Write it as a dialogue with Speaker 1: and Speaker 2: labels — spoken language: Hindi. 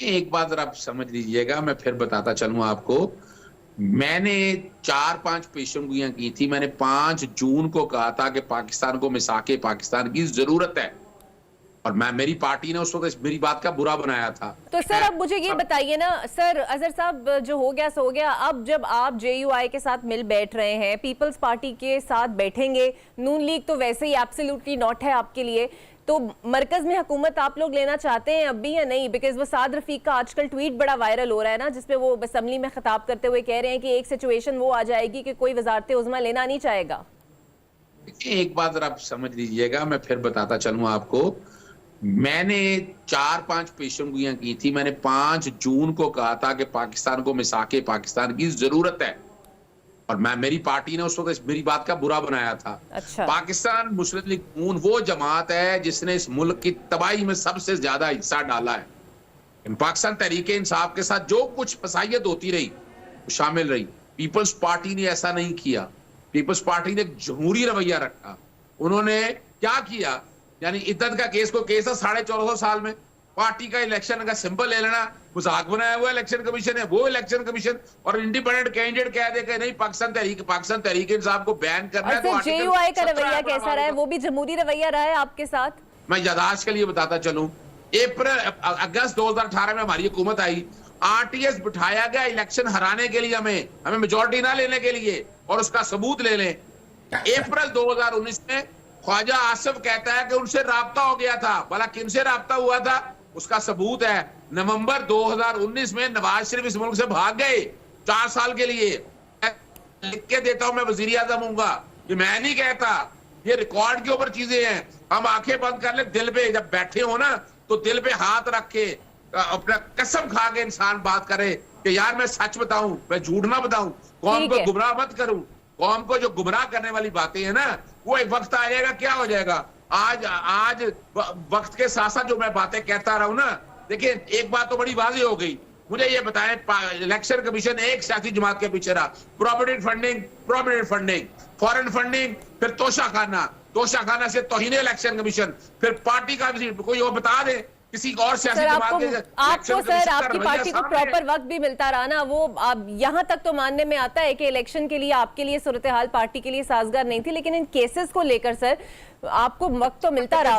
Speaker 1: एक बात जरा आप समझ लीजिएगा, मैं फिर बताता चलूं आपको। मैंने 4-5 पेशन गोइयां की थी। मैंने 5 जून को कहा था कि पाकिस्तान को मिसाके पाकिस्तान की जरूरत है, और मेरी पार्टी ने उस वक्त मेरी बात का बुरा बनाया था।
Speaker 2: तो सर अब मुझे ये बताइए ना सर, अजहर साहब जो हो गया सो हो गया। अब जब आप जेयूआई के साथ मिल बैठ रहे हैं, पीपल्स पार्टी के साथ बैठेंगे, नून लीग तो वैसे ही एब्सोल्युटली नॉट है आपके लिए, तो मरकज में हुकूमत आप लोग लेना चाहते हैं अब भी या नहीं? बिकॉज वो साद रफीक का आजकल ट्वीट बड़ा वायरल हो रहा है ना, जिसपे वो असम्बली में खिताब करते हुए कह रहे हैं कि एक सिचुएशन वो आ जाएगी कि कोई वजारत उज़्मा लेना नहीं चाहेगा।
Speaker 1: एक बात जरा आप समझ लीजिएगा, मैं फिर बताता चलूं आपको। मैंने 4-5 पेशन गोइयां की थी। मैंने 5 जून को कहा था कि पाकिस्तान को मिसाके पाकिस्तान की जरूरत है, और मेरी पार्टी ने उस वक्त मेरी बात का बुरा बनाया था।
Speaker 2: अच्छा।
Speaker 1: पाकिस्तान मुस्लिम लीग नून वो जमात है जिसने इस मुल्क की तबाही में सबसे ज्यादा हिस्सा डाला है। पाकिस्तान तहरीक इंसाफ के साथ जो कुछ फसाइयत होती रही शामिल रही। पीपल्स पार्टी ने ऐसा नहीं किया। पीपल्स पार्टी ने एक जमहूरी रवैया रखा। उन्होंने क्या किया, यानी इद्दत का केस था 1450 साल में। पार्टी का इलेक्शन का सिंबल ले लेना, मजाक बनाया हुआ इलेक्शन कमीशन है। वो इलेक्शन कमीशन और इंडिपेंडेंट कैंडिडेट कह दे कि नहीं पाकिस्तान तहरीक इंसाफ को बैन करना है। तो
Speaker 2: जेयूआई का रवैया कैसा रहा है? वो भी जमहूरी रवैया रहा है आपके साथ?
Speaker 1: मैं यादाश्त के लिए बताता चलूं, अगस्त 2018 में हमारी हुकूमत आई। आरटीएस बिठाया गया इलेक्शन हराने के लिए, हमें मेजोरिटी ना लेने के लिए, और उसका सबूत ले लें। अप्रैल 2019 में ख्वाजा आसिफ कहता है कि उनसे राब्ता हो गया था। भला किनसे राब्ता हुआ था, उसका सबूत है। नवंबर 2019 में नवाज शरीफ इस मुल्क से भाग गए 4 साल के लिए। लिख के देता हूं, मैं वजीर आजम हूंगा, ये मैं नहीं कहता, ये रिकॉर्ड के ऊपर चीजें हैं। हम आंखें बंद कर ले, दिल पे जब बैठे हो ना तो दिल पे हाथ रख के अपना कसम खा के इंसान बात करे कि यार मैं सच बताऊं, मैं झूठ ना बताऊं, कौम को गुमराह मत करूं। कौम को जो गुमराह करने वाली बातें हैं ना, वो एक वक्त आ जाएगा, क्या हो जाएगा। आज वक्त के साथ साथ जो मैं बातें कहता रहा हूं ना, देखिए एक बात तो बड़ी वाज़ेह हो गई। मुझे ये बताएं, इलेक्शन कमीशन एक सियासी जमात के पीछे रहा। प्रोविडेंट फंडिंग, फॉरेन फंडिंग, फिर तोशाखाना से तौहीन इलेक्शन कमीशन, फिर पार्टी का कोई वो बता दे किसी और सियासी जमात के।
Speaker 2: आपको सर आपकी पार्टी को प्रॉपर वक्त भी मिलता रहा ना, वो यहाँ तक तो मानने में आता है कि इलेक्शन के लिए आपके लिए सूरत हाल पार्टी के लिए साजगार नहीं थी, लेकिन इन केसेस को लेकर सर आपको वक्त तो मिलता रहा।